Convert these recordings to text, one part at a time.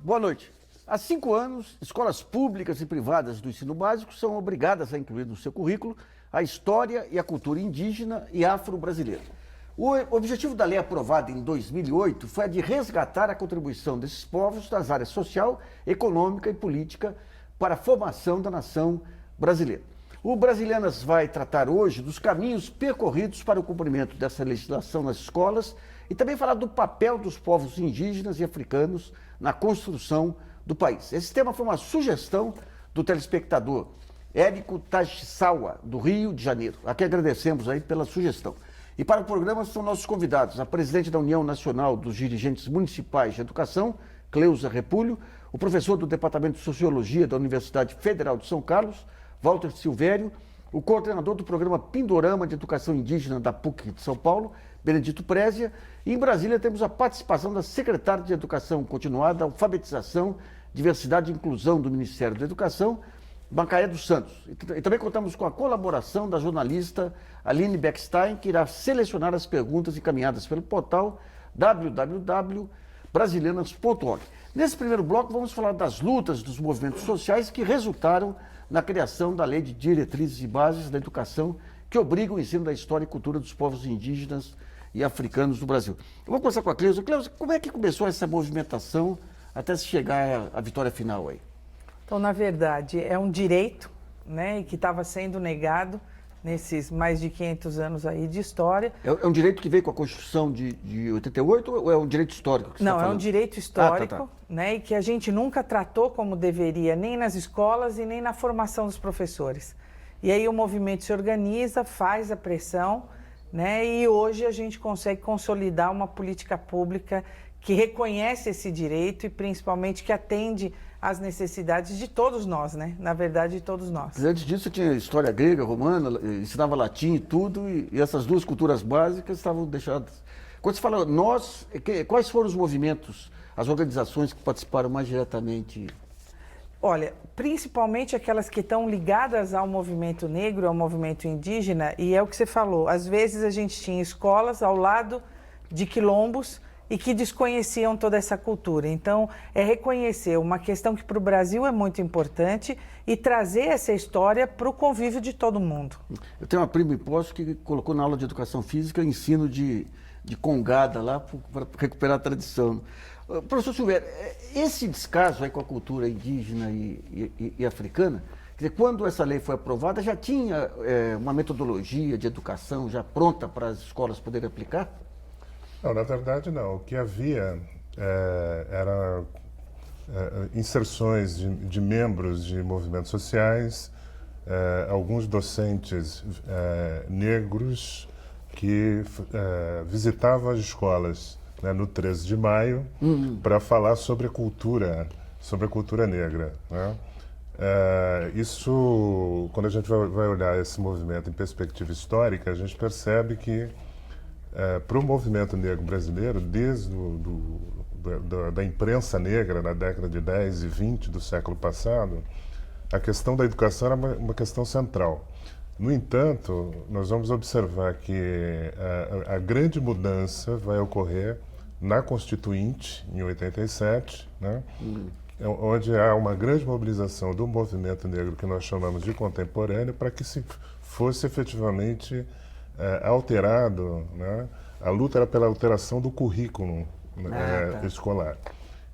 Boa noite. Há 5 anos, escolas públicas e privadas do ensino básico são obrigadas a incluir no seu currículo a história e a cultura indígena e afro-brasileira. O objetivo da lei aprovada em 2008 foi a de resgatar a contribuição desses povos nas áreas social, econômica e política para a formação da nação brasileira. O Brasilianas vai tratar hoje dos caminhos percorridos para o cumprimento dessa legislação nas escolas e também falar do papel dos povos indígenas e africanos na construção do país. Esse tema foi uma sugestão do telespectador Érico Tachisawa, do Rio de Janeiro. Aqui agradecemos aí pela sugestão. E para o programa são nossos convidados, a presidente da União Nacional dos Dirigentes Municipais de Educação, Cleusa Repulho, o professor do Departamento de Sociologia da Universidade Federal de São Carlos, Walter Silvério, o coordenador do programa Pindorama de Educação Indígena da PUC de São Paulo, Benedito Prézia, e em Brasília temos a participação da secretária de Educação Continuada, Alfabetização, Diversidade e Inclusão do Ministério da Educação, Macaé dos Santos. E também contamos com a colaboração da jornalista Aline Beckstein, que irá selecionar as perguntas encaminhadas pelo portal www.brasilianas.org. Nesse primeiro bloco, vamos falar das lutas dos movimentos sociais que resultaram na criação da Lei de Diretrizes e Bases da Educação, que obriga o ensino da história e cultura dos povos indígenas e africanos do Brasil. Eu vou começar com a Cleusa. Cleusa, como é que começou essa movimentação até se chegar à vitória final aí? Então, na verdade, é um direito, né, que estava sendo negado nesses mais de 500 anos aí de história. É um direito que veio com a Constituição de 88 ou é um direito histórico que você Não, está é um falando? direito histórico, tá. né, e que a gente nunca tratou como deveria, nem nas escolas e nem na formação dos professores. E aí o movimento se organiza, faz a pressão, né, e hoje a gente consegue consolidar uma política pública que reconhece esse direito e principalmente que atende às necessidades de todos nós, né? Na verdade, de todos nós. Antes disso, tinha história grega, romana, ensinava latim e tudo, e essas duas culturas básicas estavam deixadas. Quando você fala nós, quais foram os movimentos, as organizações que participaram mais diretamente? Olha, principalmente aquelas que estão ligadas ao movimento negro, ao movimento indígena, e é o que você falou, às vezes a gente tinha escolas ao lado de quilombos e que desconheciam toda essa cultura. Então, é reconhecer uma questão que para o Brasil é muito importante e trazer essa história para o convívio de todo mundo. Eu tenho uma prima em Poços que colocou na aula de Educação Física ensino de congada lá para recuperar a tradição. Professor Silvério, esse descaso aí com a cultura indígena e africana, quer dizer, quando essa lei foi aprovada, já tinha uma metodologia de educação já pronta para as escolas poderem aplicar? Não, na verdade não. O que havia era inserções de membros de movimentos sociais, alguns docentes negros que visitavam as escolas, né, no 13 de maio para falar sobre a cultura negra, né? Isso, quando a gente vai olhar esse movimento em perspectiva histórica, a gente percebe que para o movimento negro brasileiro, desde da imprensa negra na década de 10 e 20 do século passado, a questão da educação era uma questão central. No entanto, nós vamos observar que a grande mudança vai ocorrer na Constituinte, em 87, né? Onde há uma grande mobilização do movimento negro que nós chamamos de contemporâneo para que se fosse efetivamente alterado, né? A luta era pela alteração do currículo escolar.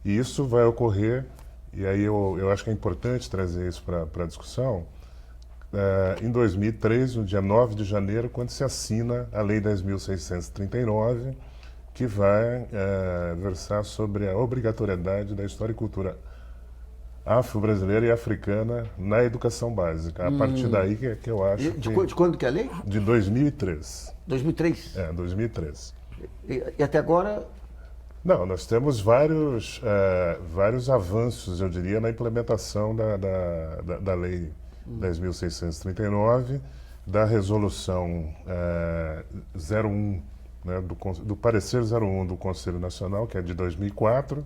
E isso vai ocorrer, e aí eu acho que é importante trazer isso para a discussão, em 2003, no dia 9 de janeiro, quando se assina a Lei 10.639, que vai versar sobre a obrigatoriedade da história e cultura afro-brasileira e africana na educação básica. A partir daí que eu acho de quando que é a lei? De 2003. 2003? 2003. E até agora? Não, nós temos vários avanços, eu diria, na implementação da Lei 10.639, da Resolução 01, né, do Parecer 01 do Conselho Nacional, que é de 2004,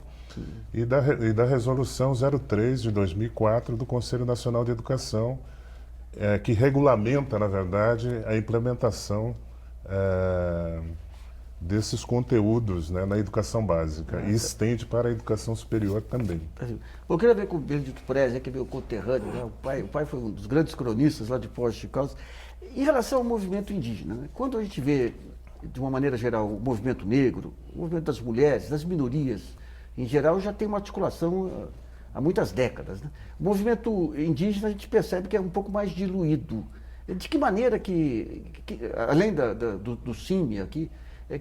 e da Resolução 03 de 2004 do Conselho Nacional de Educação, que regulamenta, na verdade, a implementação desses conteúdos, né, na educação básica e estende para a educação superior também. Eu queria ver com o Benedito Prezi, que é meu conterrâneo, né? O pai foi um dos grandes cronistas lá de Poços de Caldas. Em relação ao movimento indígena, né? Quando a gente vê, de uma maneira geral, o movimento negro, o movimento das mulheres, das minorias, em geral, já tem uma articulação há muitas décadas, né? O movimento indígena a gente percebe que é um pouco mais diluído. De que maneira além do CIMI aqui,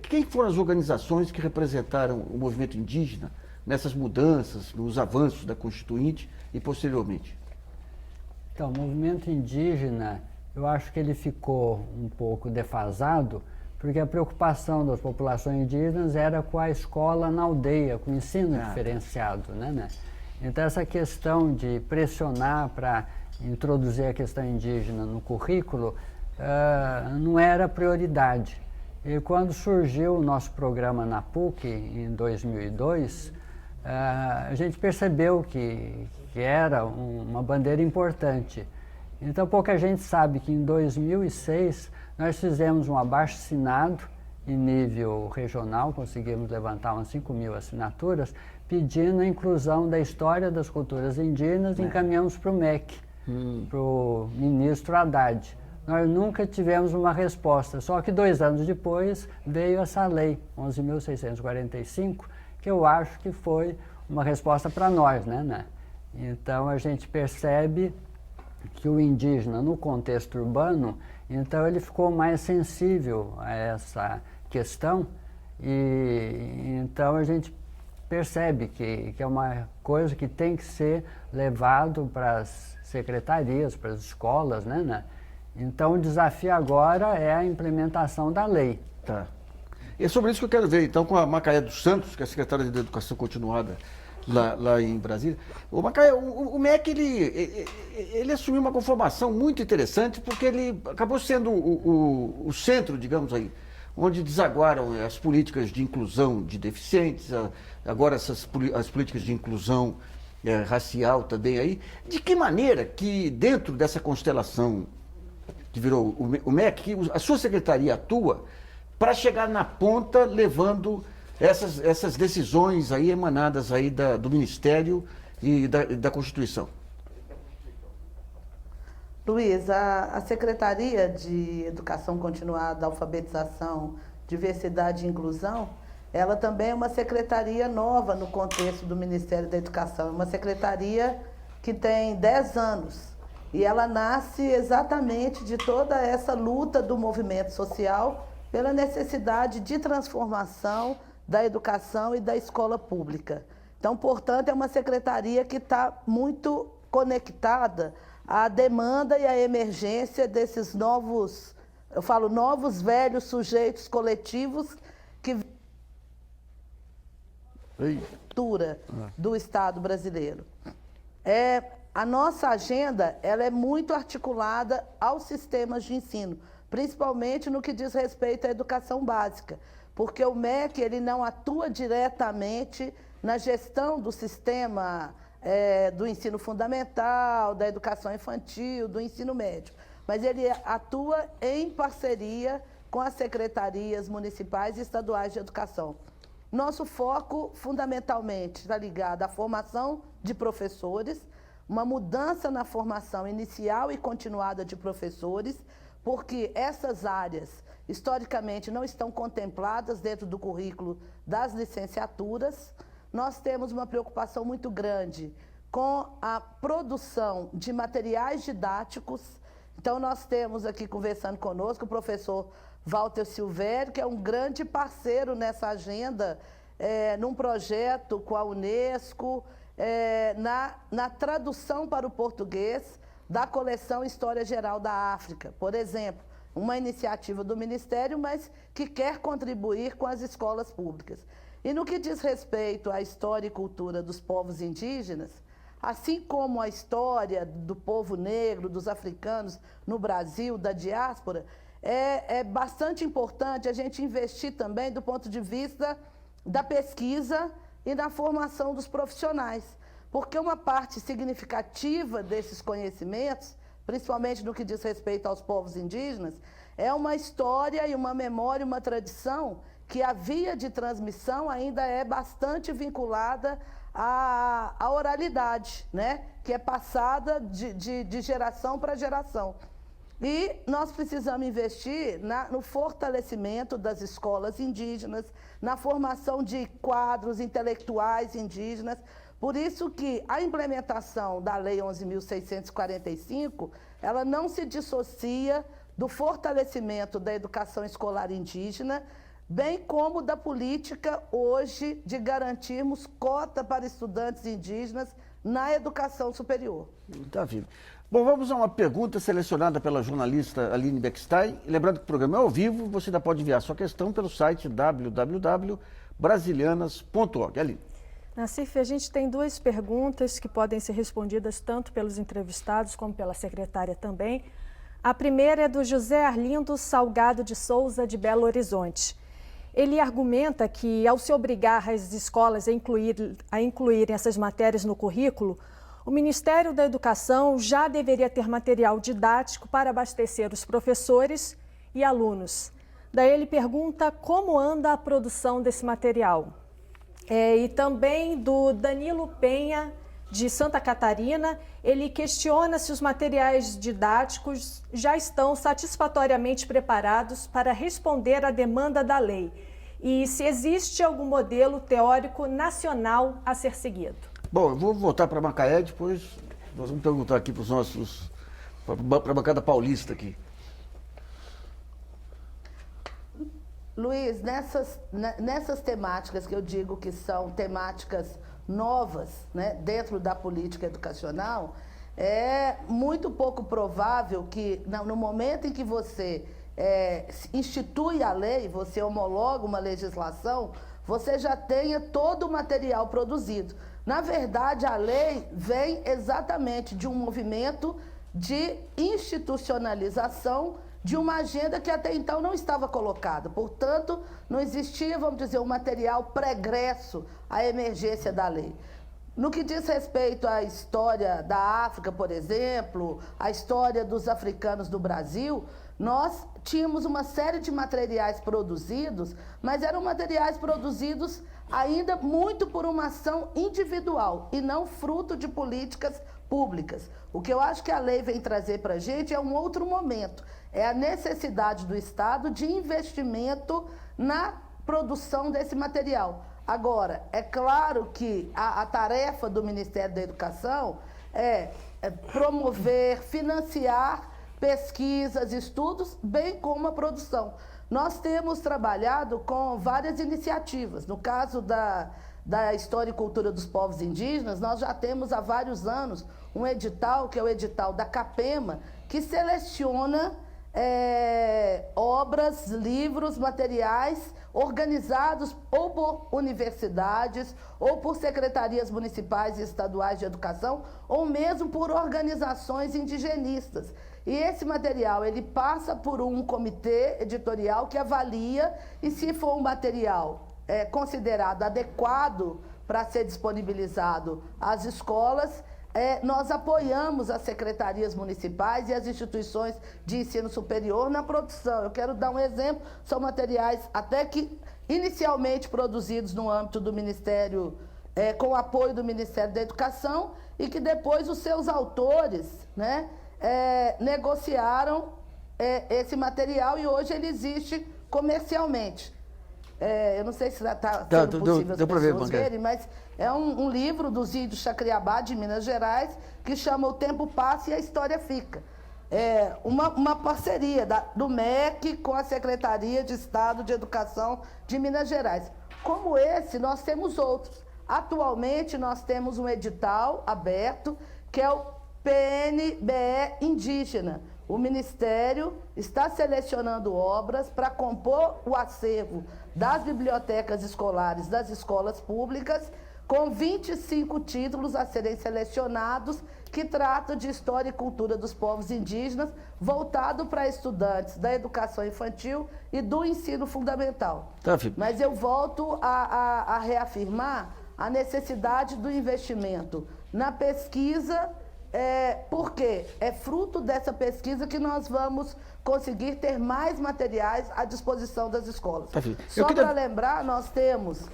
quem foram as organizações que representaram o movimento indígena nessas mudanças, nos avanços da Constituinte e posteriormente? Então, o movimento indígena, eu acho que ele ficou um pouco defasado, porque a preocupação das populações indígenas era com a escola na aldeia, com o ensino diferenciado, né? Então, essa questão de pressionar para introduzir a questão indígena no currículo não era prioridade. E quando surgiu o nosso programa na PUC, em 2002, a gente percebeu que era uma bandeira importante. Então, pouca gente sabe que em 2006 nós fizemos um abaixo-assinado em nível regional, conseguimos levantar umas 5.000 assinaturas, pedindo a inclusão da história das culturas indígenas e encaminhamos para o MEC, para o ministro Haddad. Nós nunca tivemos uma resposta, só que 2 anos depois veio essa lei, 11.645, que eu acho que foi uma resposta para nós, né? Então, a gente percebe que o indígena, no contexto urbano, então ele ficou mais sensível a essa questão e então a gente percebe que é uma coisa que tem que ser levado para as secretarias, para as escolas, né? Então, o desafio agora é a implementação da lei. Tá. E é sobre isso que eu quero ver, então, com a Macaé dos Santos, que é a secretária de Educação Continuada lá em Brasília. O Macaé, o MEC, ele assumiu uma conformação muito interessante, porque ele acabou sendo o centro, digamos aí, onde desaguaram as políticas de inclusão de deficientes, agora as políticas de inclusão racial também aí. De que maneira que, dentro dessa constelação que virou o MEC, a sua secretaria atua para chegar na ponta, levando essas decisões aí emanadas aí do Ministério e da Constituição? Luiz, a Secretaria de Educação Continuada, Alfabetização, Diversidade e Inclusão, ela também é uma secretaria nova no contexto do Ministério da Educação. É uma secretaria que tem 10 anos e ela nasce exatamente de toda essa luta do movimento social pela necessidade de transformação da educação e da escola pública. Então, portanto, é uma secretaria que está muito conectada à demanda e à emergência desses novos, eu falo novos, velhos sujeitos coletivos que cultura do Estado brasileiro. A nossa agenda ela é muito articulada aos sistemas de ensino, principalmente no que diz respeito à educação básica, porque o MEC ele não atua diretamente na gestão do sistema do ensino fundamental, da educação infantil, do ensino médio, mas ele atua em parceria com as secretarias municipais e estaduais de educação. Nosso foco, fundamentalmente, está ligado à formação de professores, uma mudança na formação inicial e continuada de professores, porque essas áreas, historicamente, não estão contempladas dentro do currículo das licenciaturas. Nós temos uma preocupação muito grande com a produção de materiais didáticos. Então, nós temos aqui conversando conosco o professor Walter Silvério, que é um grande parceiro nessa agenda, num projeto com a Unesco, na tradução para o português da coleção História Geral da África, por exemplo, uma iniciativa do Ministério, mas que quer contribuir com as escolas públicas. E no que diz respeito à história e cultura dos povos indígenas, assim como a história do povo negro, dos africanos no Brasil, da diáspora, é bastante importante a gente investir também do ponto de vista da pesquisa e da formação dos profissionais, porque uma parte significativa desses conhecimentos, principalmente no que diz respeito aos povos indígenas, é uma história e uma memória, uma tradição que a via de transmissão ainda é bastante vinculada à oralidade, né? Que é passada de geração para geração. E nós precisamos investir no fortalecimento das escolas indígenas, na formação de quadros intelectuais indígenas. Por isso que a implementação da Lei 11.645, ela não se dissocia do fortalecimento da educação escolar indígena, bem como da política hoje de garantirmos cota para estudantes indígenas na educação superior. Tá, vivo. Bom, vamos a uma pergunta selecionada pela jornalista Aline Beckstein. Lembrando que o programa é ao vivo, você ainda pode enviar sua questão pelo site www.brasilianas.org. Aline. Nassif, a gente tem duas perguntas que podem ser respondidas tanto pelos entrevistados como pela secretária também. A primeira é do José Arlindo Salgado de Souza, de Belo Horizonte. Ele argumenta que, ao se obrigar as escolas a incluírem essas matérias no currículo, o Ministério da Educação já deveria ter material didático para abastecer os professores e alunos. Daí ele pergunta como anda a produção desse material. E também do Danilo Penha, de Santa Catarina, ele questiona se os materiais didáticos já estão satisfatoriamente preparados para responder à demanda da lei e se existe algum modelo teórico nacional a ser seguido. Bom, eu vou voltar para Macaé, depois nós vamos perguntar aqui para os nossos, para a bancada paulista aqui. Luiz, nessas temáticas que eu digo que são temáticas novas, né, dentro da política educacional, é muito pouco provável que no momento em que você institui a lei, você homologa uma legislação, você já tenha todo o material produzido. Na verdade, a lei vem exatamente de um movimento de institucionalização de uma agenda que até então não estava colocada. Portanto, não existia, vamos dizer, um material pregresso à emergência da lei. No que diz respeito à história da África, por exemplo, a história dos africanos do Brasil, nós tínhamos uma série de materiais produzidos, mas eram materiais produzidos ainda muito por uma ação individual e não fruto de políticas públicas. O que eu acho que a lei vem trazer para a gente é um outro momento, é a necessidade do Estado de investimento na produção desse material. Agora, é claro que a tarefa do Ministério da Educação é promover, financiar pesquisas, estudos, bem como a produção. Nós temos trabalhado com várias iniciativas. No caso da História e Cultura dos Povos Indígenas, nós já temos há vários anos um edital, que é o edital da CAPEMA, que seleciona obras, livros, materiais organizados ou por universidades, ou por secretarias municipais e estaduais de educação, ou mesmo por organizações indigenistas. E esse material, ele passa por um comitê editorial que avalia, e se for um material considerado adequado para ser disponibilizado às escolas, nós apoiamos as secretarias municipais e as instituições de ensino superior na produção. Eu quero dar um exemplo, são materiais até que inicialmente produzidos no âmbito do Ministério, com o apoio do Ministério da Educação, e que depois os seus autores, né, negociaram esse material, e hoje ele existe comercialmente. Eu não sei se está sendo possível as pessoas verem, mas é um livro dos índios Chacriabá, de Minas Gerais, que chama O Tempo Passa e a História Fica. É uma parceria do MEC com a Secretaria de Estado de Educação de Minas Gerais. Como esse, nós temos outros. Atualmente, nós temos um edital aberto, que é o PNBE Indígena. O Ministério está selecionando obras para compor o acervo das bibliotecas escolares das escolas públicas, com 25 títulos a serem selecionados, que tratam de história e cultura dos povos indígenas, voltado para estudantes da educação infantil e do ensino fundamental. Mas eu volto a reafirmar a necessidade do investimento na pesquisa, porque porque é fruto dessa pesquisa que nós vamos conseguir ter mais materiais à disposição das escolas. Tá, filho. Só Eu queria- para lembrar, nós temos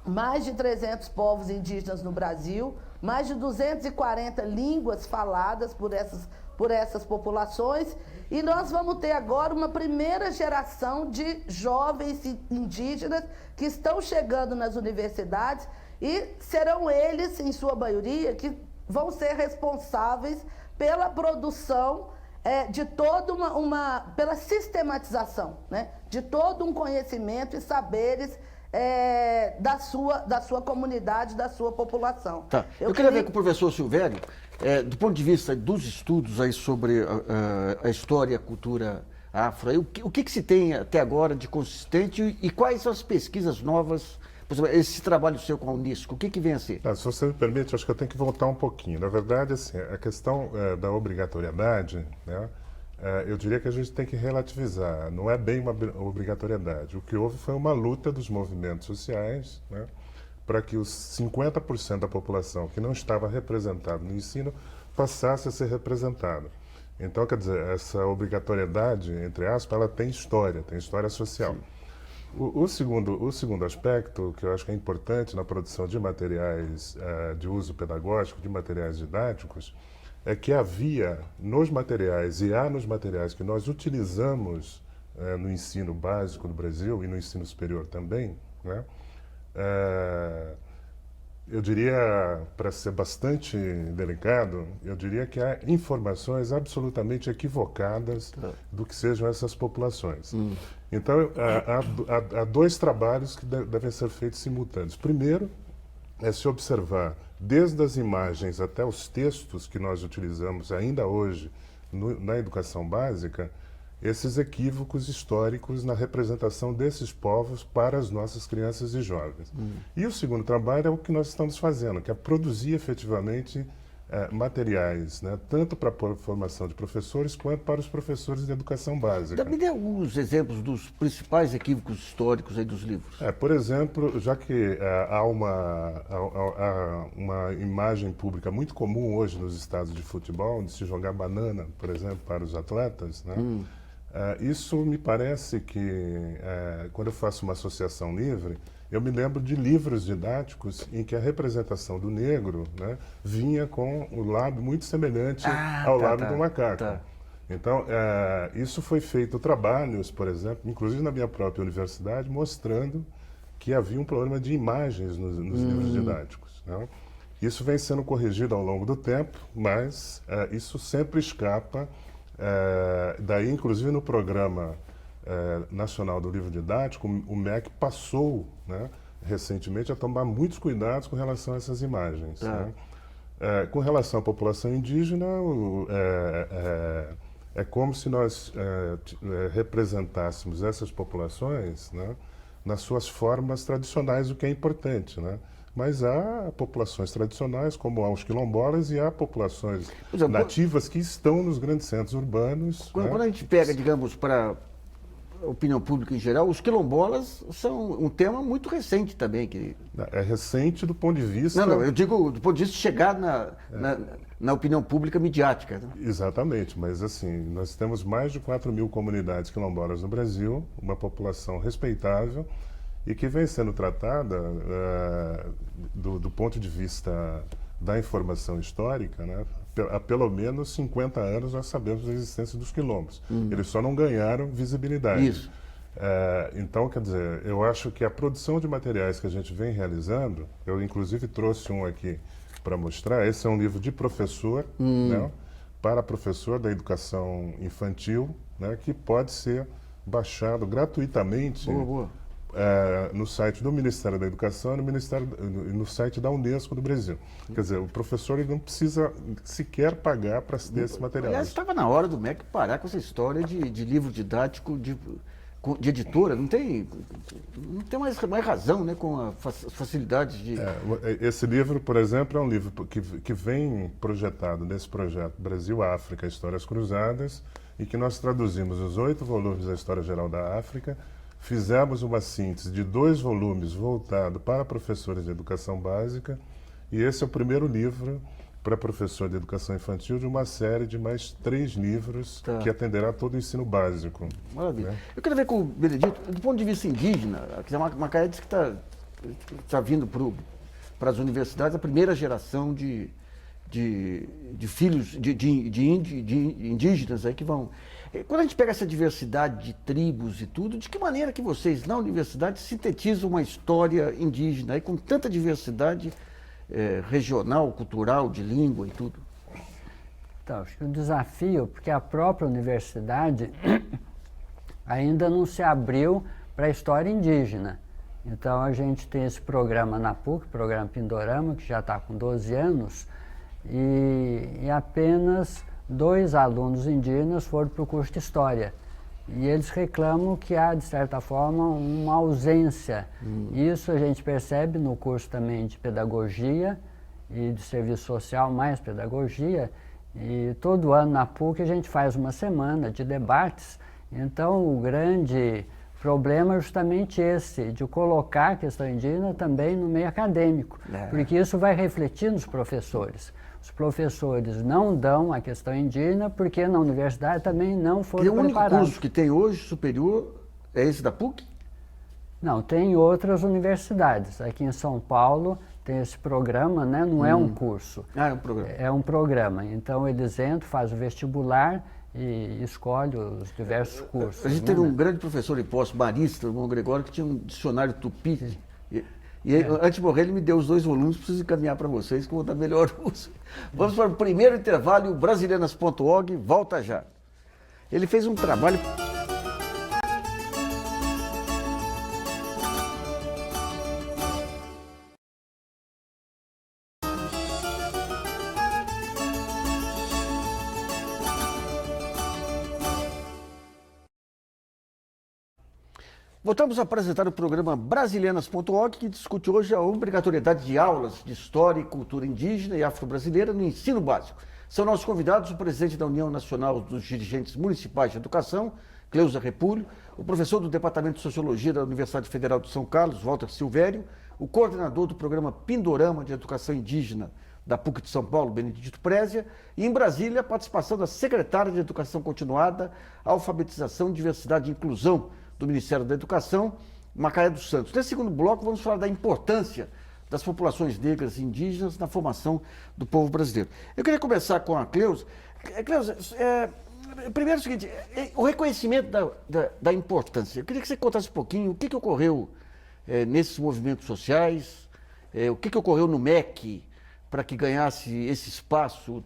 mais de 300 povos indígenas no Brasil, mais de 240 línguas faladas por essas populações, e nós vamos ter agora uma primeira geração de jovens indígenas que estão chegando nas universidades, e serão eles, em sua maioria, que vão ser responsáveis pela produção de toda pela sistematização, né, de todo um conhecimento e saberes da sua comunidade, da sua população. Tá. Eu queria ver com o professor Silvério, do ponto de vista dos estudos aí sobre a história e a cultura afro, aí, o que se tem até agora de consistente e quais são as pesquisas novas, por exemplo, esse trabalho seu com a Unesco, o que vem a ser? Se você me permite, acho que eu tenho que voltar um pouquinho. Na verdade, assim, a questão da obrigatoriedade, né, eu diria que a gente tem que relativizar. Não é bem uma obrigatoriedade. O que houve foi uma luta dos movimentos sociais, né, para que os 50% da população que não estava representada no ensino passasse a ser representada. Então, quer dizer, essa obrigatoriedade, entre aspas, ela tem história social. Sim. O segundo aspecto, que eu acho que é importante na produção de materiais de uso pedagógico, de materiais didáticos, é que havia nos materiais e há nos materiais que nós utilizamos no ensino básico do Brasil e no ensino superior também, né, eu diria, para ser bastante delicado, eu diria que há informações absolutamente equivocadas do que sejam essas populações. Então, há dois trabalhos que devem ser feitos simultâneos. Primeiro, é se observar, desde as imagens até os textos que nós utilizamos ainda hoje na educação básica, esses equívocos históricos na representação desses povos para as nossas crianças e jovens. E o segundo trabalho é o que nós estamos fazendo, que é produzir efetivamente materiais, né, tanto para a formação de professores quanto para os professores de educação básica. Me dê alguns exemplos dos principais equívocos históricos aí dos livros. Por exemplo, já que há uma imagem pública muito comum hoje nos estádios de futebol, de se jogar banana, por exemplo, para os atletas, né? Isso me parece que, quando eu faço uma associação livre, eu me lembro de livros didáticos em que a representação do negro, né, vinha com o lábio muito semelhante ao lábio do macaco. Tá. Então, isso foi feito trabalhos, por exemplo, inclusive na minha própria universidade, mostrando que havia um problema de imagens nos livros didáticos, né? Isso vem sendo corrigido ao longo do tempo, mas isso sempre escapa. Daí, inclusive, no Programa Nacional do Livro Didático, o MEC passou, né, recentemente a tomar muitos cuidados com relação a essas imagens. Né? Com relação à população indígena, é como se nós representássemos essas populações, né, nas suas formas tradicionais, o que é importante, né? Mas há populações tradicionais, como há os quilombolas, e há populações nativas que estão nos grandes centros urbanos. Quando a gente pega, digamos, para a opinião pública em geral, os quilombolas são um tema muito recente também. É recente do ponto de vista... Não, eu digo do ponto de vista de chegar na opinião pública midiática. Né? Exatamente, mas assim, nós temos mais de 4.000 comunidades quilombolas no Brasil, uma população respeitável, e que vem sendo tratada do ponto de vista da informação histórica, né? Há pelo menos 50 anos nós sabemos da existência dos quilombos. Eles só não ganharam visibilidade. Isso. Então, quer dizer, eu acho que a produção de materiais que a gente vem realizando, eu inclusive trouxe um aqui para mostrar, esse é um livro de professor, né? Para professor da educação infantil, né? Que pode ser baixado gratuitamente. Boa. No site do Ministério da Educação e no site da Unesco do Brasil. Quer dizer, o professor ele não precisa sequer pagar para ter esse material. Aliás, estava na hora do MEC parar com essa história de livro didático de editora. Não tem mais razão, né, com as facilidades de... Esse livro, por exemplo, é um livro que vem projetado nesse projeto Brasil-África, Histórias Cruzadas, e que nós traduzimos os 8 volumes da História Geral da África. Fizemos uma síntese de 2 volumes voltado para professores de educação básica, e esse é o primeiro livro para professor de educação infantil de uma série de mais 3 livros Tá. que atenderá todo o ensino básico. Maravilha. Né? Eu queria ver com o Benedito, do ponto de vista indígena, Macaé diz que está vindo para as universidades a primeira geração de filhos de indígenas aí que vão. Quando a gente pega essa diversidade de tribos e tudo, de que maneira que vocês na universidade sintetizam uma história indígena aí com tanta diversidade regional, cultural, de língua e tudo? Então, acho que o desafio, porque a própria universidade ainda não se abriu para a história indígena. Então, a gente tem esse programa na PUC, programa Pindorama, que já está com 12 anos, e apenas 2 alunos indígenas foram para o curso de História. E eles reclamam que há, de certa forma, uma ausência. Isso a gente percebe no curso também de Pedagogia e de Serviço Social, mais Pedagogia. E todo ano na PUC a gente faz uma semana de debates. Então, o grande problema é justamente esse, de colocar a questão indígena também no meio acadêmico, porque isso vai refletir nos professores. Os professores não dão a questão indígena porque na universidade também não foram preparados. E o único curso que tem hoje superior é esse da PUC? Não, tem outras universidades. Aqui em São Paulo tem esse programa, né? Não é um curso. Ah, é um programa. É um programa. Então eles entram, fazem o vestibular e escolhem os diversos cursos. A gente teve um grande professor em Poços, Marista, o irmão Gregório, que tinha um dicionário tupi. E antes de morrer, ele me deu os 2 volumes, preciso encaminhar para vocês, que eu vou dar melhor uso. Vamos para o primeiro intervalo e o brasileiras.org volta já. Ele fez um trabalho... Voltamos a apresentar o programa Brasileiras.org, que discute hoje a obrigatoriedade de aulas de História e Cultura Indígena e Afro-Brasileira no ensino básico. São nossos convidados o presidente da União Nacional dos Dirigentes Municipais de Educação, Cleusa Repúlio, o professor do Departamento de Sociologia da Universidade Federal de São Carlos, Walter Silvério, o coordenador do programa Pindorama de Educação Indígena da PUC de São Paulo, Benedito Prézia, e em Brasília a participação da secretária de Educação Continuada, Alfabetização, Diversidade e Inclusão do Ministério da Educação, Macaé dos Santos. Nesse segundo bloco, vamos falar da importância das populações negras e indígenas na formação do povo brasileiro. Eu queria começar com a Cleusa. Cleusa, primeiro é o seguinte, o reconhecimento da importância. Eu queria que você contasse um pouquinho o que ocorreu nesses movimentos sociais, o que ocorreu no MEC para que ganhasse esse espaço,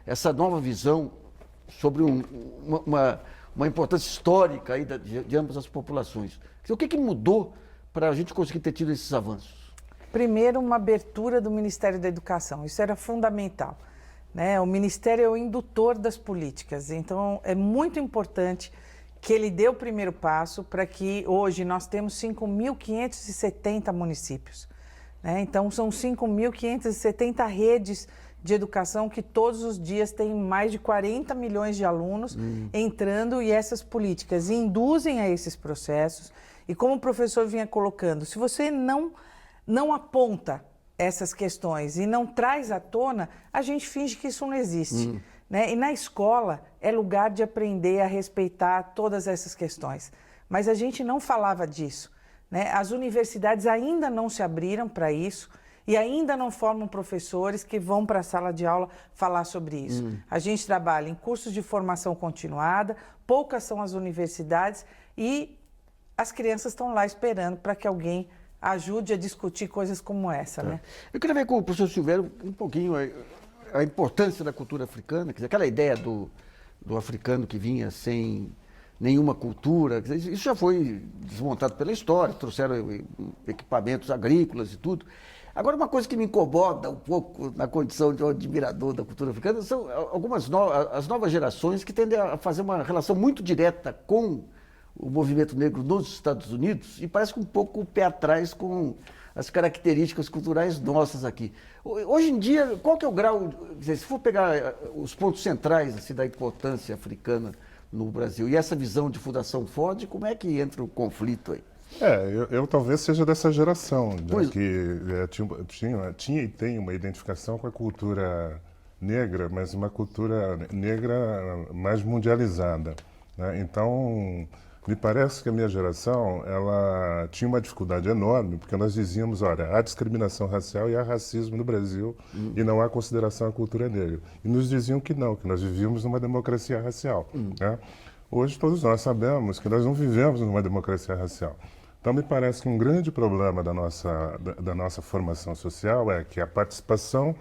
essa nova visão sobre uma importância histórica aí de ambas as populações. O que mudou para a gente conseguir ter tido esses avanços? Primeiro, uma abertura do Ministério da Educação. Isso era fundamental, né? O Ministério é o indutor das políticas. Então, é muito importante que ele dê o primeiro passo para que hoje nós temos 5.570 municípios, né? Então, são 5.570 redes de educação que todos os dias tem mais de 40 milhões de alunos entrando, e essas políticas induzem a esses processos. E como o professor vinha colocando, se você não aponta essas questões e não traz à tona, a gente finge que isso não existe, né? E na escola é lugar de aprender a respeitar todas essas questões. Mas a gente não falava disso, né? As universidades ainda não se abriram para isso e ainda não formam professores que vão para a sala de aula falar sobre isso. A gente trabalha em cursos de formação continuada, poucas são as universidades e as crianças estão lá esperando para que alguém ajude a discutir coisas como essa, né? Eu queria ver com o professor Silvério um pouquinho a importância da cultura africana, quer dizer, aquela ideia do africano que vinha sem nenhuma cultura, quer dizer, isso já foi desmontado pela história, trouxeram equipamentos agrícolas e tudo. Agora, uma coisa que me incomoda um pouco na condição de um admirador da cultura africana são as novas gerações que tendem a fazer uma relação muito direta com o movimento negro nos Estados Unidos e parece que um pouco o pé atrás com as características culturais nossas aqui. Hoje em dia, qual que é o grau, quer dizer, se for pegar os pontos centrais assim, da importância africana no Brasil e essa visão de Fundação Ford, como é que entra o conflito aí? Eu talvez seja dessa geração, né, Pois... que tinha e tem uma identificação com a cultura negra, mas uma cultura negra mais mundializada, né? Então, me parece que a minha geração, ela tinha uma dificuldade enorme, porque nós dizíamos, olha, há discriminação racial e há racismo no Brasil e não há consideração à cultura negra. E nos diziam que não, que nós vivíamos numa democracia racial, né? Hoje todos nós sabemos que nós não vivemos numa democracia racial. Então me parece que um grande problema da nossa formação social é que a participação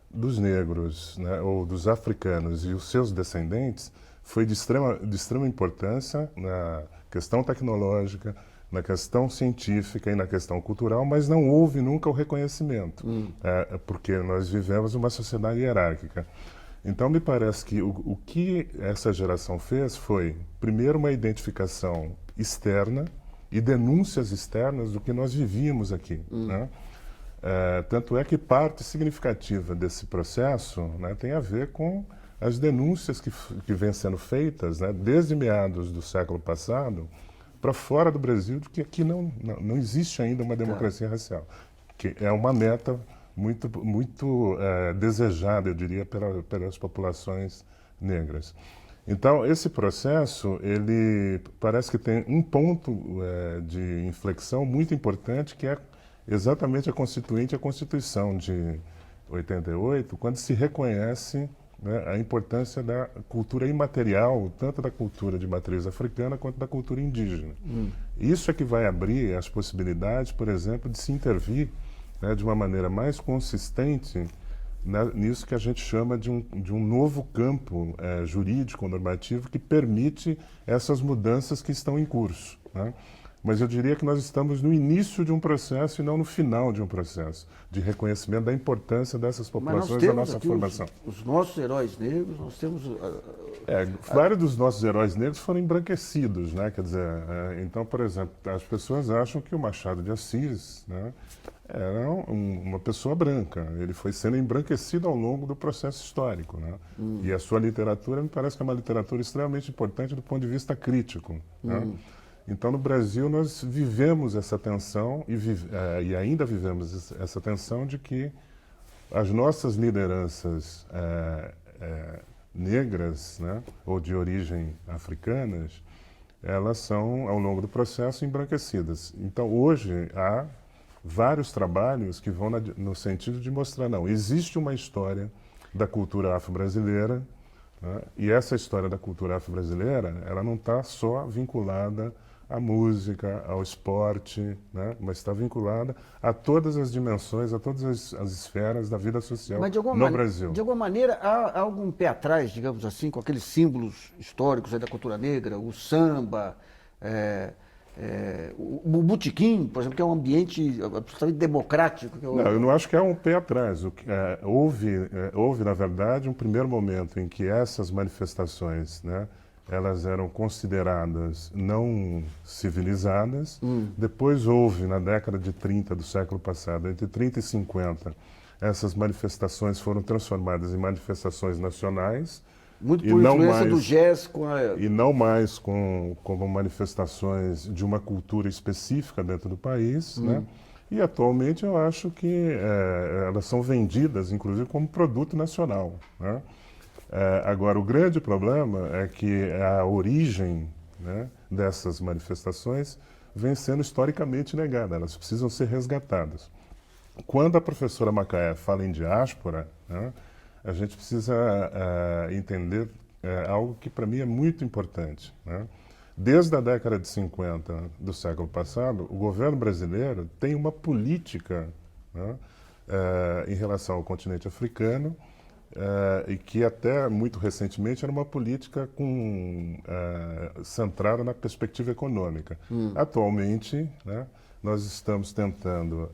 dos negros, né, ou dos africanos e os seus descendentes foi de extrema importância na questão tecnológica, na questão científica e na questão cultural, mas não houve nunca o reconhecimento, porque nós vivemos uma sociedade hierárquica. Então, me parece que o que essa geração fez foi, primeiro, uma identificação externa e denúncias externas do que nós vivíamos aqui, né? Tanto é que parte significativa desse processo, né, tem a ver com as denúncias que vêm sendo feitas, né, desde meados do século passado para fora do Brasil, de que aqui não existe ainda uma democracia racial, que é uma meta muito desejada, eu diria, pelas populações negras. Então, esse processo, ele parece que tem um ponto de inflexão muito importante, que é exatamente a Constituição de 88, quando se reconhece, né, a importância da cultura imaterial, tanto da cultura de matriz africana quanto da cultura indígena. Isso é que vai abrir as possibilidades, por exemplo, de se intervir, né, de uma maneira mais consistente, né, nisso que a gente chama de um novo campo jurídico, normativo, que permite essas mudanças que estão em curso, né? Mas eu diria que nós estamos no início de um processo e não no final de um processo de reconhecimento da importância dessas populações na nossa formação. Os nossos heróis negros, nós temos... Vários dos nossos heróis negros foram embranquecidos, né? Quer dizer, então, por exemplo, as pessoas acham que o Machado de Assis, né, era uma pessoa branca. Ele foi sendo embranquecido ao longo do processo histórico, né? E a sua literatura me parece que é uma literatura extremamente importante do ponto de vista crítico, né? Então, no Brasil, nós vivemos essa tensão e ainda vivemos essa tensão de que as nossas lideranças negras, né, ou de origem africanas, elas são, ao longo do processo, embranquecidas. Então, hoje, há vários trabalhos que vão no sentido de mostrar, não, existe uma história da cultura afro-brasileira, né, e essa história da cultura afro-brasileira, ela não está só vinculada à música, ao esporte, né, mas está vinculada a todas as dimensões, a todas as esferas da vida social no Brasil. De alguma maneira, há algum pé atrás, digamos assim, com aqueles símbolos históricos aí da cultura negra, o samba, o botequim, por exemplo, que é um ambiente absolutamente democrático. Não, eu não acho que há um pé atrás. Houve, na verdade, um primeiro momento em que essas manifestações, né, elas eram consideradas não civilizadas. Depois houve, na década de 30 do século passado, entre 30 e 50, essas manifestações foram transformadas em manifestações nacionais. Muito por influência do jazz com a... E não mais como manifestações de uma cultura específica dentro do país, né? E atualmente eu acho que elas são vendidas, inclusive, como produto nacional, né? Agora, o grande problema é que a origem, né, dessas manifestações vem sendo historicamente negada, elas precisam ser resgatadas. Quando a professora Macaé fala em diáspora, né, a gente precisa entender algo que para mim é muito importante, né? Desde a década de 50 do século passado, o governo brasileiro tem uma política, né, em relação ao continente africano, e que até muito recentemente era uma política centrada na perspectiva econômica. Atualmente, né, nós estamos tentando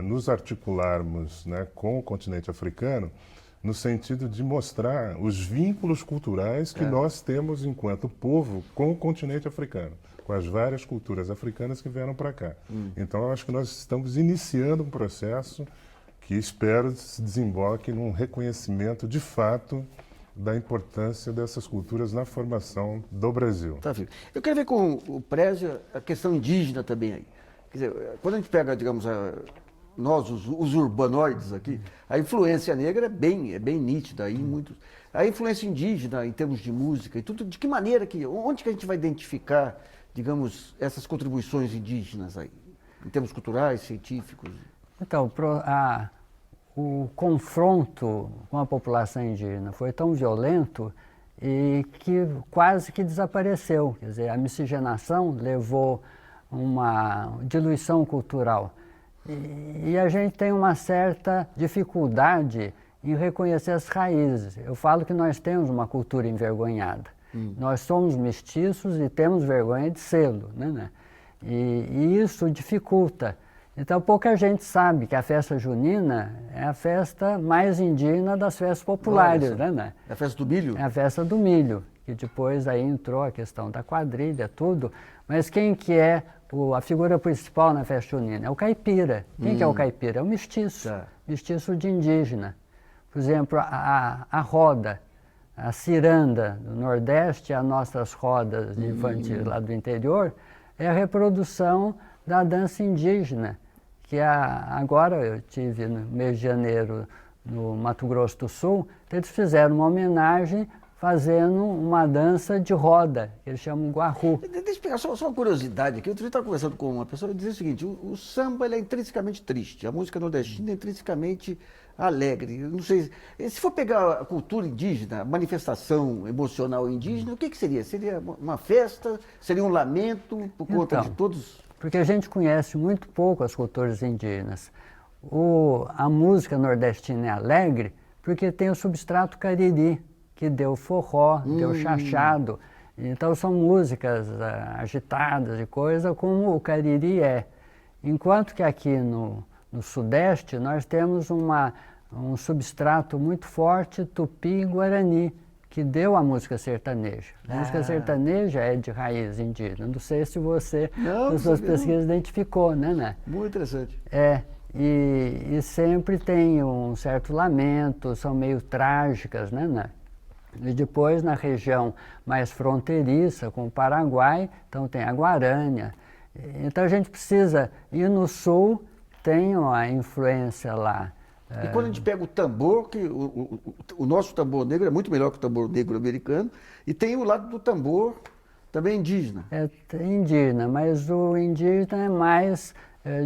nos articularmos, né, com o continente africano no sentido de mostrar os vínculos culturais que nós temos enquanto povo com o continente africano, com as várias culturas africanas que vieram para cá. Então, eu acho que nós estamos iniciando um processo que espero se desemboque num reconhecimento de fato da importância dessas culturas na formação do Brasil. Tá, filho. Eu quero ver com o Prézio a questão indígena também aí. Quer dizer, quando a gente pega, digamos, nós, os urbanoides aqui, a influência negra é bem nítida aí, muito. A influência indígena em termos de música e tudo, de que maneira onde que a gente vai identificar, digamos, essas contribuições indígenas aí, em termos culturais, científicos? Então, o confronto com a população indígena foi tão violento e que quase que desapareceu. Quer dizer, a miscigenação levou uma diluição cultural. E a gente tem uma certa dificuldade em reconhecer as raízes. Eu falo que nós temos uma cultura envergonhada. Nós somos mestiços e temos vergonha de sê-lo, né? E isso dificulta. Então, pouca gente sabe que a festa junina é a festa mais indígena das festas populares, né? É a festa do milho? É a festa do milho, que depois aí entrou a questão da quadrilha, tudo. Mas quem que é a figura principal na festa junina? É o caipira. Quem que é o caipira? É o mestiço, mestiço de indígena. Por exemplo, a roda, a ciranda do Nordeste, as nossas rodas de infantil lá do interior, é a reprodução da dança indígena, que agora eu tive no mês de janeiro no Mato Grosso do Sul, então eles fizeram uma homenagem fazendo uma dança de roda, que eles chamam guarru. Deixa eu pegar só uma curiosidade aqui. Outro dia eu estava conversando com uma pessoa e dizia o seguinte: o samba ele é intrinsecamente triste, a música nordestina é intrinsecamente alegre. Eu não sei, se for pegar a cultura indígena, a manifestação emocional indígena, o que seria? Seria uma festa? Seria um lamento por conta de todos? Porque a gente conhece muito pouco as culturas indígenas. A música nordestina é alegre porque tem o substrato cariri, que deu forró, deu chachado. Então são músicas agitadas e coisa como o cariri é. Enquanto que aqui no Sudeste nós temos um substrato muito forte tupi e guarani, que deu a música sertaneja. A música sertaneja é de raiz indígena. Não sei se você, nas suas pesquisas, identificou, né? Muito interessante. E sempre tem um certo lamento, são meio trágicas, né? E depois, na região mais fronteiriça, com o Paraguai, então tem a guarânia. Então a gente precisa ir no sul, tem a influência lá. E quando a gente pega o tambor, que o nosso tambor negro é muito melhor que o tambor negro americano, e tem o lado do tambor também indígena. É indígena, mas o indígena é mais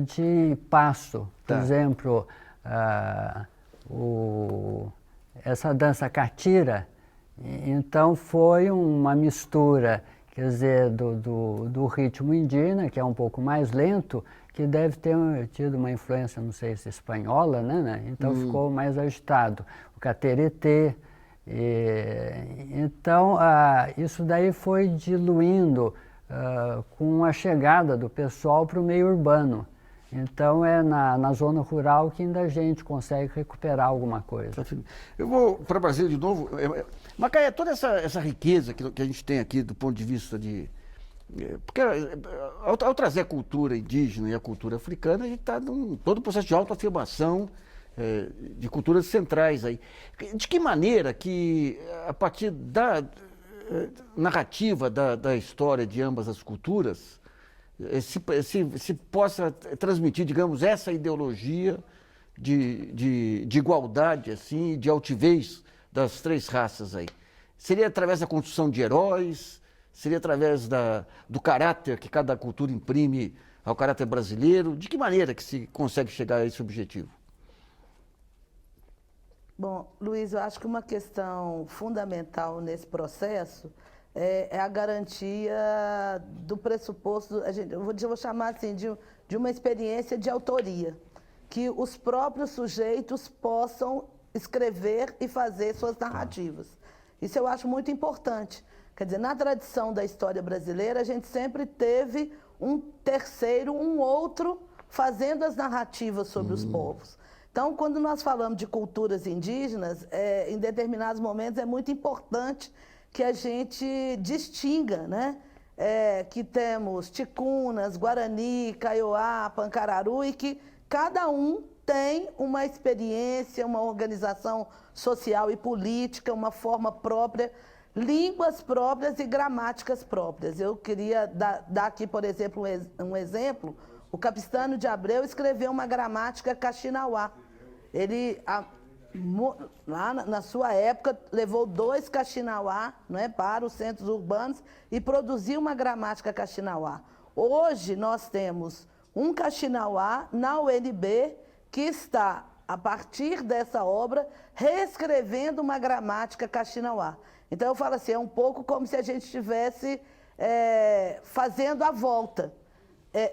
de passo. Por exemplo, essa dança catira, então foi uma mistura, quer dizer, do ritmo indígena, que é um pouco mais lento, que deve ter tido uma influência, não sei se espanhola, né? Então ficou mais agitado. O cateretê. Então, isso daí foi diluindo com a chegada do pessoal para o meio urbano. Então, é na zona rural que ainda a gente consegue recuperar alguma coisa. Eu vou para Brasília de novo. Macaé, toda essa riqueza que a gente tem aqui do ponto de vista de... Porque ao trazer a cultura indígena e a cultura africana, a gente está em todo o processo de autoafirmação de culturas centrais aí. De que maneira que, a partir da narrativa da história de ambas as culturas, se possa transmitir, digamos, essa ideologia de igualdade, assim, de altivez das três raças aí? Seria através da construção de heróis? Seria através do caráter que cada cultura imprime ao caráter brasileiro? De que maneira que se consegue chegar a esse objetivo? Bom, Luiz, eu acho que uma questão fundamental nesse processo é a garantia do pressuposto, eu vou chamar assim, de uma experiência de autoria, que os próprios sujeitos possam escrever e fazer suas narrativas. Isso eu acho muito importante. Quer dizer, na tradição da história brasileira, a gente sempre teve um terceiro, um outro, fazendo as narrativas sobre os povos. Então, quando nós falamos de culturas indígenas, em determinados momentos é muito importante que a gente distinga, né? Que temos ticunas, guarani, kaiowá, pancararu, e que cada um tem uma experiência, uma organização social e política, uma forma própria, línguas próprias e gramáticas próprias. Eu queria dar aqui, por exemplo, um exemplo. o Capistrano de Abreu escreveu uma gramática caxinauá. Ele, lá na sua época, levou 2 caxinauá, não é, para os centros urbanos e produziu uma gramática caxinauá. Hoje nós temos um caxinauá na UNB que está, a partir dessa obra, reescrevendo uma gramática caxinauá. Então eu falo assim, é um pouco como se a gente estivesse fazendo a volta.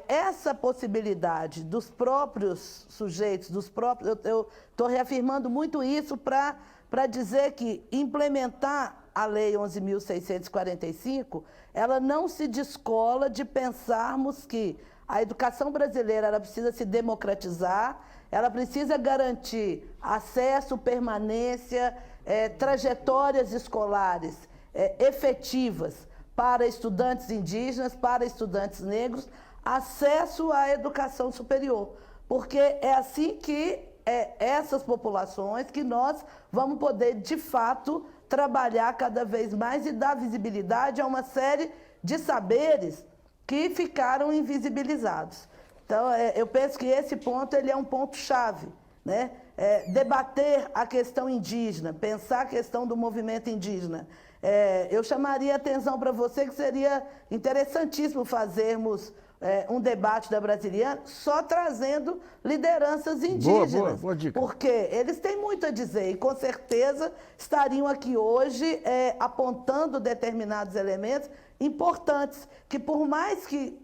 Essa possibilidade dos próprios sujeitos, eu estou reafirmando muito isso para dizer que implementar a Lei 11.645, ela não se descola de pensarmos que a educação brasileira ela precisa se democratizar, ela precisa garantir acesso, permanência, trajetórias escolares efetivas para estudantes indígenas, para estudantes negros, acesso à educação superior. Porque é assim que essas populações que nós vamos poder, de fato, trabalhar cada vez mais e dar visibilidade a uma série de saberes que ficaram invisibilizados. Então, eu penso que esse ponto ele é um ponto-chave, né? Debater a questão indígena, pensar a questão do movimento indígena. Eu chamaria a atenção para você que seria interessantíssimo fazermos um debate da Brasiliana só trazendo lideranças indígenas. Boa dica. Porque eles têm muito a dizer e com certeza estariam aqui hoje apontando determinados elementos importantes, que por mais que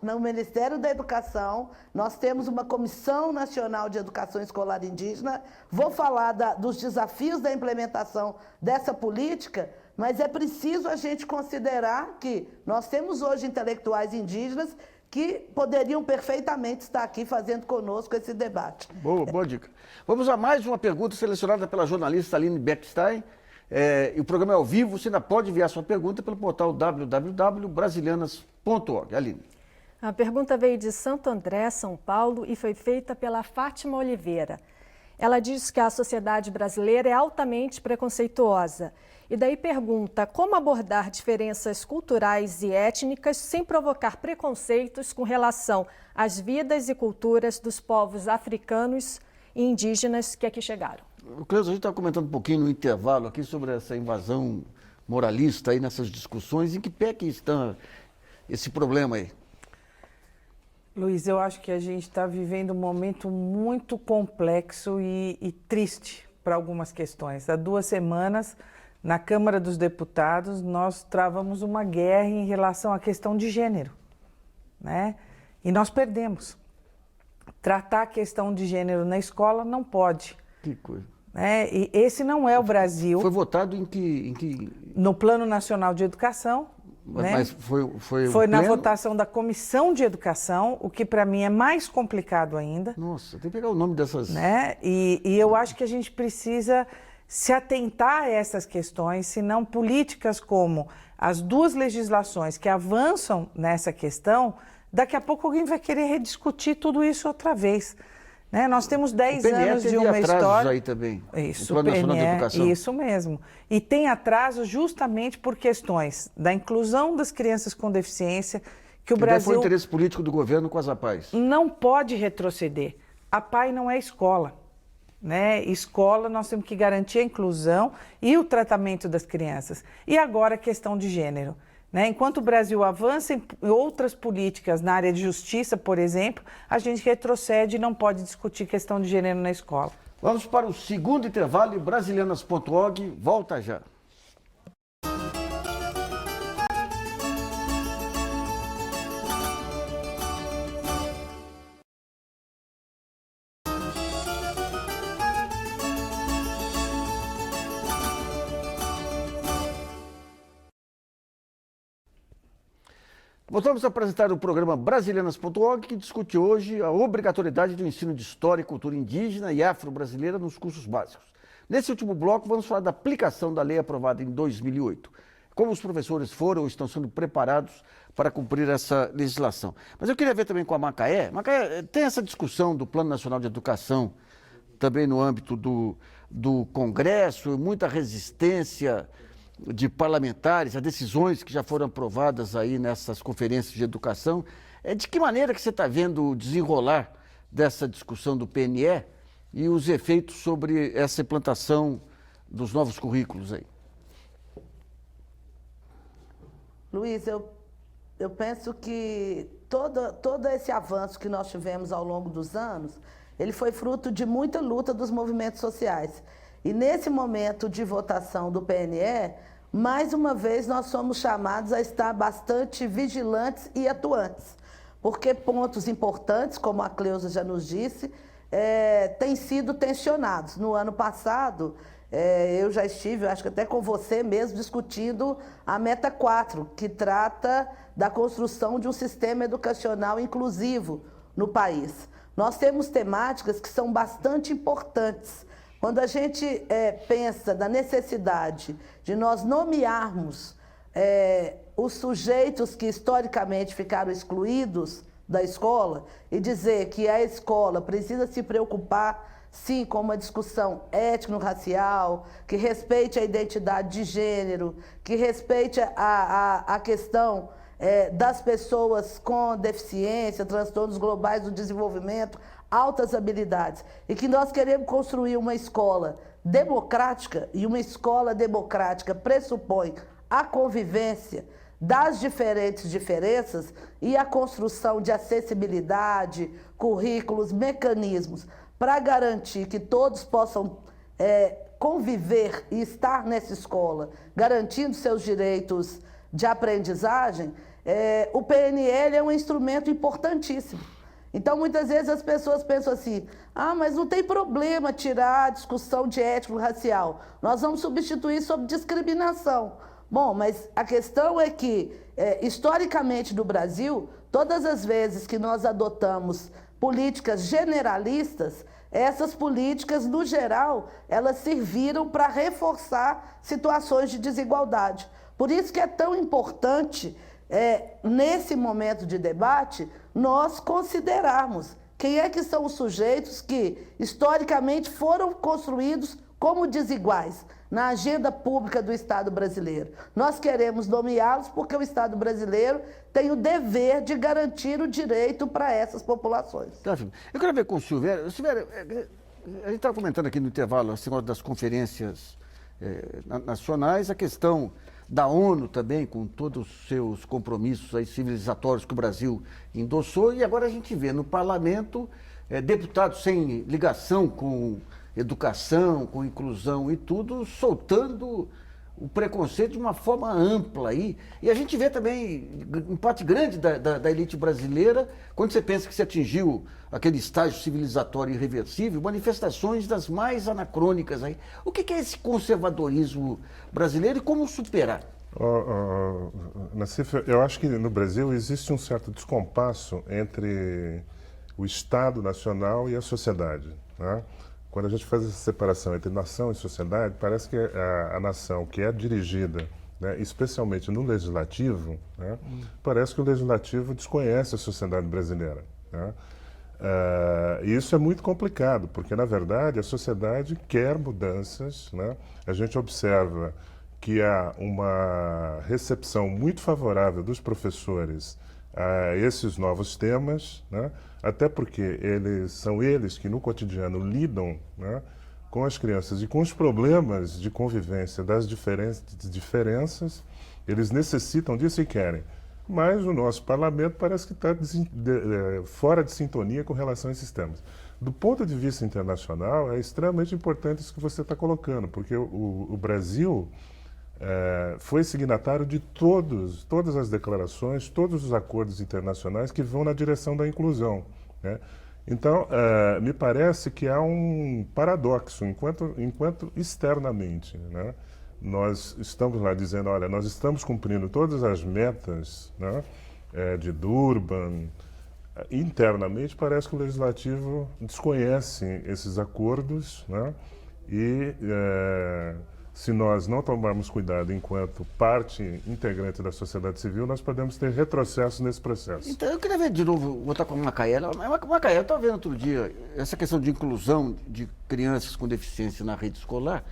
no Ministério da Educação, nós temos uma Comissão Nacional de Educação Escolar Indígena, vou falar dos desafios da implementação dessa política, mas é preciso a gente considerar que nós temos hoje intelectuais indígenas que poderiam perfeitamente estar aqui fazendo conosco esse debate. Boa dica. Vamos a mais uma pergunta selecionada pela jornalista Aline Beckstein. E o programa é ao vivo, você ainda pode enviar sua pergunta pelo portal www.brasilianas.org. Aline. A pergunta veio de Santo André, São Paulo, e foi feita pela Fátima Oliveira. Ela diz que a sociedade brasileira é altamente preconceituosa. E daí pergunta como abordar diferenças culturais e étnicas sem provocar preconceitos com relação às vidas e culturas dos povos africanos e indígenas que aqui chegaram. Cleusa, a gente estava comentando um pouquinho no intervalo aqui sobre essa invasão moralista aí nessas discussões. Em que pé que está esse problema aí? Luiz, eu acho que a gente está vivendo um momento muito complexo e triste para algumas questões. Há 2 semanas, na Câmara dos Deputados, nós travamos uma guerra em relação à questão de gênero, né? E nós perdemos. Tratar a questão de gênero na escola não pode. Que coisa. E esse não é o Brasil. Foi votado em que... No Plano Nacional de Educação. Mas foi na votação da Comissão de Educação, o que para mim é mais complicado ainda. Nossa, tem que pegar o nome dessas... E eu acho que a gente precisa se atentar a essas questões, senão políticas como as 2 legislações que avançam nessa questão, daqui a pouco alguém vai querer rediscutir tudo isso outra vez. Nós temos 10 anos de uma história. Aí também. Isso, o Plano Nacional de Educação. Isso mesmo. E tem atraso justamente por questões da inclusão das crianças com deficiência, que o Brasil... foi o interesse político do governo com as APAES. Não pode retroceder. A APAE não é escola. Escola, nós temos que garantir a inclusão e o tratamento das crianças. E agora a questão de gênero. Enquanto o Brasil avança em outras políticas na área de justiça, por exemplo, a gente retrocede e não pode discutir questão de gênero na escola. Vamos para o segundo intervalo e brasilianas.org volta já. Voltamos a apresentar o programa Brasilianas.org, que discute hoje a obrigatoriedade do ensino de história e cultura indígena e afro-brasileira nos cursos básicos. Nesse último bloco, vamos falar da aplicação da lei aprovada em 2008. Como os professores foram ou estão sendo preparados para cumprir essa legislação. Mas eu queria ver também com a Macaé. Macaé, tem essa discussão do Plano Nacional de Educação, também no âmbito do Congresso, muita resistência de parlamentares, as decisões que já foram aprovadas aí nessas conferências de educação. De que maneira que você está vendo o desenrolar dessa discussão do PNE e os efeitos sobre essa implantação dos novos currículos aí? Luiz, eu penso que todo esse avanço que nós tivemos ao longo dos anos, ele foi fruto de muita luta dos movimentos sociais. E nesse momento de votação do PNE, mais uma vez nós somos chamados a estar bastante vigilantes e atuantes, porque pontos importantes, como a Cleusa já nos disse, têm sido tensionados. No ano passado, eu já estive, acho que até com você mesmo, discutindo a Meta 4, que trata da construção de um sistema educacional inclusivo no país. Nós temos temáticas que são bastante importantes. Quando a gente pensa da necessidade de nós nomearmos os sujeitos que historicamente ficaram excluídos da escola e dizer que a escola precisa se preocupar, sim, com uma discussão étnico-racial, que respeite a identidade de gênero, que respeite a questão das pessoas com deficiência, transtornos globais do desenvolvimento, altas habilidades, e que nós queremos construir uma escola democrática, e uma escola democrática pressupõe a convivência das diferentes diferenças e a construção de acessibilidade, currículos, mecanismos para garantir que todos possam conviver e estar nessa escola, garantindo seus direitos de aprendizagem. O PNL é um instrumento importantíssimo. Então, muitas vezes as pessoas pensam assim, mas não tem problema tirar a discussão de étnico-racial, nós vamos substituir sob discriminação. Bom, mas a questão é que, historicamente no Brasil, todas as vezes que nós adotamos políticas generalistas, essas políticas, no geral, elas serviram para reforçar situações de desigualdade. Por isso que é tão importante, nesse momento de debate, nós considerarmos quem é que são os sujeitos que, historicamente, foram construídos como desiguais na agenda pública do Estado brasileiro. Nós queremos nomeá-los porque o Estado brasileiro tem o dever de garantir o direito para essas populações. Eu quero ver com o Silvério. Silvério, a gente estava comentando aqui no intervalo, a senhora das conferências nacionais, a questão da ONU também, com todos os seus compromissos aí civilizatórios que o Brasil endossou, e agora a gente vê no parlamento deputados sem ligação com educação, com inclusão e tudo, soltando o preconceito de uma forma ampla aí. E a gente vê também, em parte grande da elite brasileira, quando você pensa que se atingiu aquele estágio civilizatório irreversível, manifestações das mais anacrônicas aí. O que é esse conservadorismo brasileiro e como superar? Nassif, eu acho que no Brasil existe um certo descompasso entre o Estado nacional e a sociedade, né? Quando a gente faz essa separação entre nação e sociedade, parece que a nação que é dirigida, né, especialmente no legislativo, né, parece que o legislativo desconhece a sociedade brasileira, né? E isso é muito complicado, porque, na verdade, a sociedade quer mudanças, né? A gente observa que há uma recepção muito favorável dos professores a esses novos temas, né? Até porque são eles que no cotidiano lidam, né, com as crianças e com os problemas de convivência das diferenças, eles necessitam disso e querem. Mas o nosso parlamento parece que está fora de sintonia com relação a esses temas. Do ponto de vista internacional, é extremamente importante isso que você está colocando, porque o Brasil foi signatário de todas as declarações, todos os acordos internacionais que vão na direção da inclusão, né? Então, me parece que há um paradoxo, enquanto externamente, né, nós estamos lá dizendo, olha, nós estamos cumprindo todas as metas, né, de Durban. Internamente, parece que o Legislativo desconhece esses acordos, né, e se nós não tomarmos cuidado enquanto parte integrante da sociedade civil, nós podemos ter retrocesso nesse processo. Então, eu queria ver de novo, voltar com a Macaela. Macaela, eu estava vendo outro dia essa questão de inclusão de crianças com deficiência na rede escolar.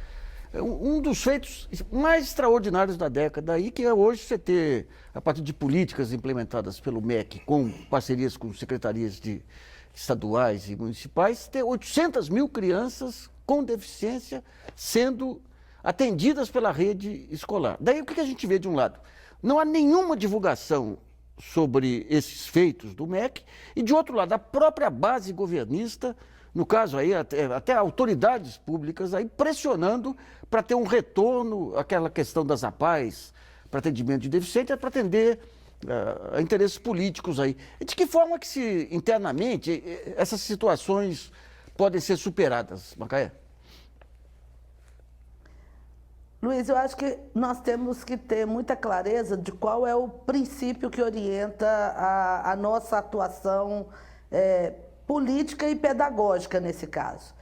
um dos feitos mais extraordinários da década aí, que é hoje você ter, a partir de políticas implementadas pelo MEC, com parcerias com secretarias estaduais e municipais, ter 800 mil crianças com deficiência sendo atendidas pela rede escolar. Daí o que a gente vê de um lado? Não há nenhuma divulgação sobre esses feitos do MEC e, de outro lado, a própria base governista, no caso aí até autoridades públicas aí pressionando para ter um retorno àquela questão das APAES para atendimento de deficiente, para atender a interesses políticos aí. E de que forma que se internamente essas situações podem ser superadas, Macaé? Luiz, eu acho que nós temos que ter muita clareza de qual é o princípio que orienta a nossa atuação política e pedagógica nesse caso.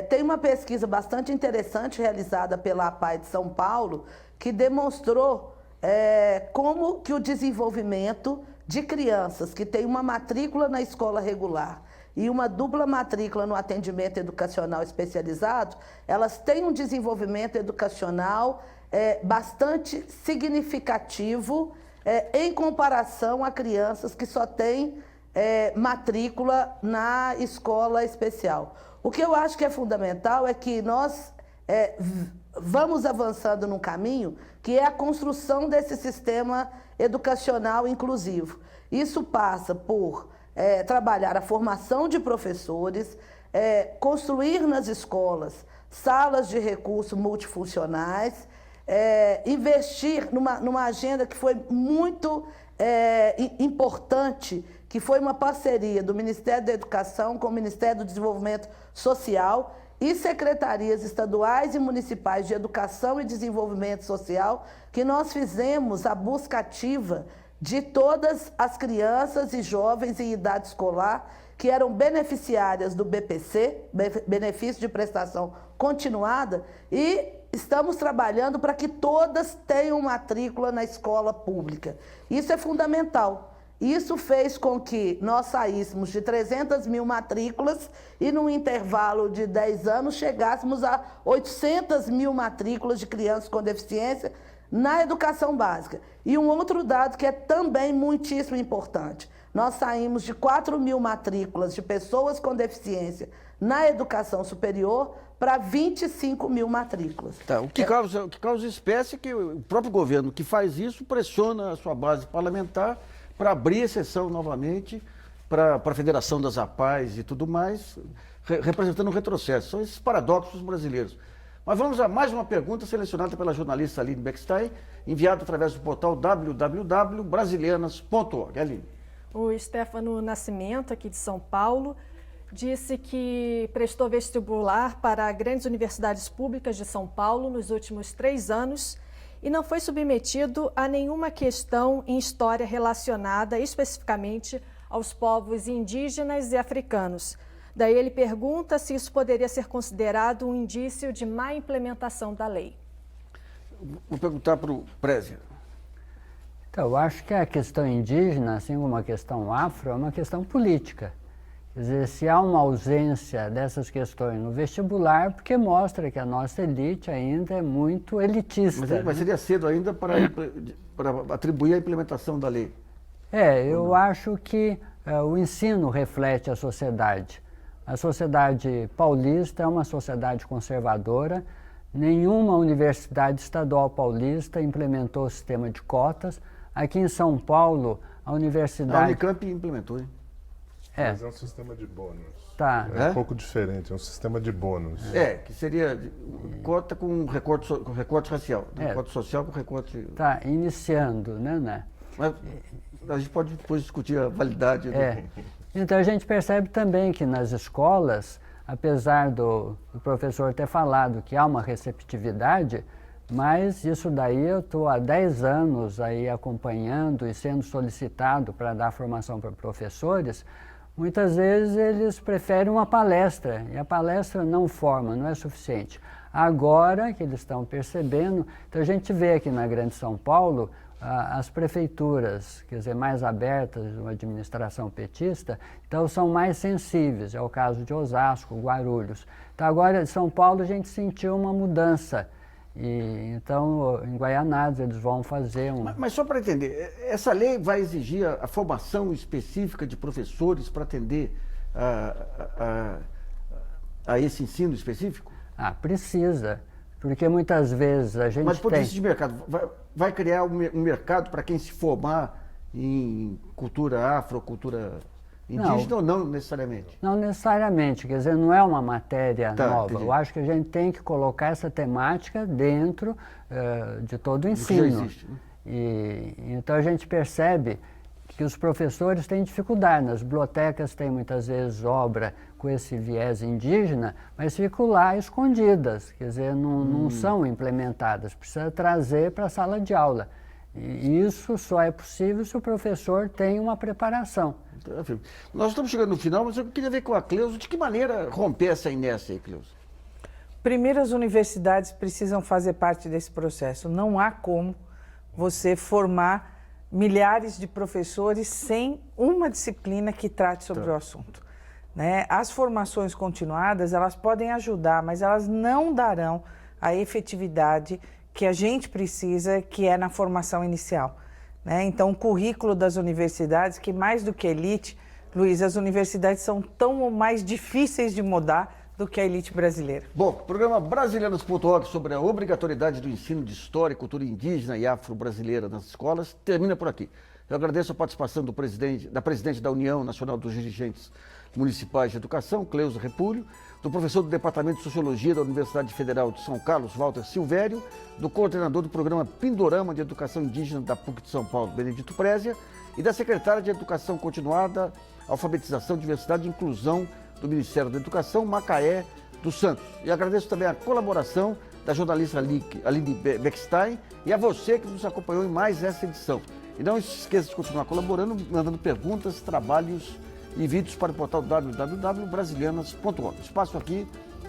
Tem uma pesquisa bastante interessante realizada pela APAE de São Paulo que demonstrou como que o desenvolvimento de crianças que têm uma matrícula na escola regular e uma dupla matrícula no atendimento educacional especializado, elas têm um desenvolvimento educacional bastante significativo em comparação a crianças que só têm matrícula na escola especial. O que eu acho que é fundamental é que nós vamos avançando num caminho que é a construção desse sistema educacional inclusivo. Isso passa por trabalhar a formação de professores, construir nas escolas salas de recursos multifuncionais, investir numa agenda que foi muito importante, que foi uma parceria do Ministério da Educação com o Ministério do Desenvolvimento Social e secretarias estaduais e municipais de Educação e Desenvolvimento Social, que nós fizemos a busca ativa de todas as crianças e jovens em idade escolar que eram beneficiárias do BPC, Benefício de Prestação Continuada, e estamos trabalhando para que todas tenham matrícula na escola pública. Isso é fundamental. Isso fez com que nós saíssemos de 300 mil matrículas e, num intervalo de 10 anos, chegássemos a 800 mil matrículas de crianças com deficiência na educação básica. E um outro dado que é também muitíssimo importante: nós saímos de 4 mil matrículas de pessoas com deficiência na educação superior para 25 mil matrículas. Tá, o que causa espécie é que o próprio governo que faz isso pressiona a sua base parlamentar para abrir exceção novamente para a Federação das APAES e tudo mais, representando um retrocesso. São esses paradoxos brasileiros. Mas vamos a mais uma pergunta selecionada pela jornalista Aline Beckstein, enviada através do portal www.brasilianas.org. Aline. O Stefano Nascimento, aqui de São Paulo, disse que prestou vestibular para grandes universidades públicas de São Paulo nos últimos 3 anos e não foi submetido a nenhuma questão em história relacionada especificamente aos povos indígenas e africanos. Daí ele pergunta se isso poderia ser considerado um indício de má implementação da lei. Vou perguntar para o Prézio. Então, eu acho que a questão indígena, assim como a questão afro, é uma questão política. Quer dizer, se há uma ausência dessas questões no vestibular, porque mostra que a nossa elite ainda é muito elitista. Mas seria cedo ainda para atribuir a implementação da lei? Eu acho que o ensino reflete a sociedade. A sociedade paulista é uma sociedade conservadora. Nenhuma universidade estadual paulista implementou o sistema de cotas. Aqui em São Paulo, a universidade... A Unicamp implementou, hein? Mas é um sistema de bônus. Tá. É um pouco diferente, é um sistema de bônus. Que seria cota com recorte racial. Recorte social com recorte... Está iniciando, né? Mas a gente pode depois discutir a validade. Então a gente percebe também que nas escolas, apesar do professor ter falado que há uma receptividade, mas isso daí eu estou há 10 anos aí acompanhando e sendo solicitado para dar formação para professores. Muitas vezes eles preferem uma palestra, e a palestra não forma, não é suficiente. Agora que eles estão percebendo, então a gente vê aqui na Grande São Paulo, as prefeituras, quer dizer, mais abertas, uma administração petista, então são mais sensíveis, é o caso de Osasco, Guarulhos. Então agora em São Paulo a gente sentiu uma mudança, E, então, em Guaianazes, eles vão fazer um... Mas só para entender, essa lei vai exigir a formação específica de professores para atender a esse ensino específico? Ah, precisa, porque muitas vezes a gente Mas do ponto de tem... vista de mercado, vai criar um mercado para quem se formar em cultura afro, cultura indígena ou não necessariamente? Não necessariamente, quer dizer, não é uma matéria nova. Entendi. Eu acho que a gente tem que colocar essa temática dentro de todo o Do que já ensino. existe, né? E então a gente percebe que os professores têm dificuldade. Nas bibliotecas tem muitas vezes obra com esse viés indígena, mas ficam lá escondidas, quer dizer, não são implementadas. Precisa trazer para a sala de aula. E isso só é possível se o professor tem uma preparação. Nós estamos chegando no final, mas eu queria ver com a Cleusa de que maneira romper essa inércia aí, Cleusa. Primeiro, as universidades precisam fazer parte desse processo. Não há como você formar milhares de professores sem uma disciplina que trate sobre o assunto, né? As formações continuadas, elas podem ajudar, mas elas não darão a efetividade que a gente precisa, que é na formação inicial, né? Então, o currículo das universidades, que mais do que elite, Luiz, as universidades são tão mais difíceis de mudar do que a elite brasileira. Bom, o programa Brasilianos.org sobre a obrigatoriedade do ensino de história e cultura indígena e afro-brasileira nas escolas termina por aqui. Eu agradeço a participação da presidente da União Nacional dos Dirigentes Municipais de Educação, Cleusa Repúlio, do professor do Departamento de Sociologia da Universidade Federal de São Carlos, Walter Silvério, do coordenador do programa Pindorama de Educação Indígena da PUC de São Paulo, Benedito Prézia, e da secretária de Educação Continuada, Alfabetização, Diversidade e Inclusão do Ministério da Educação, Macaé dos Santos. E agradeço também a colaboração da jornalista Aline Beckstein e a você que nos acompanhou em mais essa edição. E não se esqueça de continuar colaborando, mandando perguntas, trabalhos e vídeos para o portal www.brasilianas.org. O espaço aqui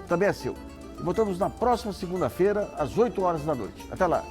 também é seu. E voltamos na próxima segunda-feira, às 8 horas da noite. Até lá!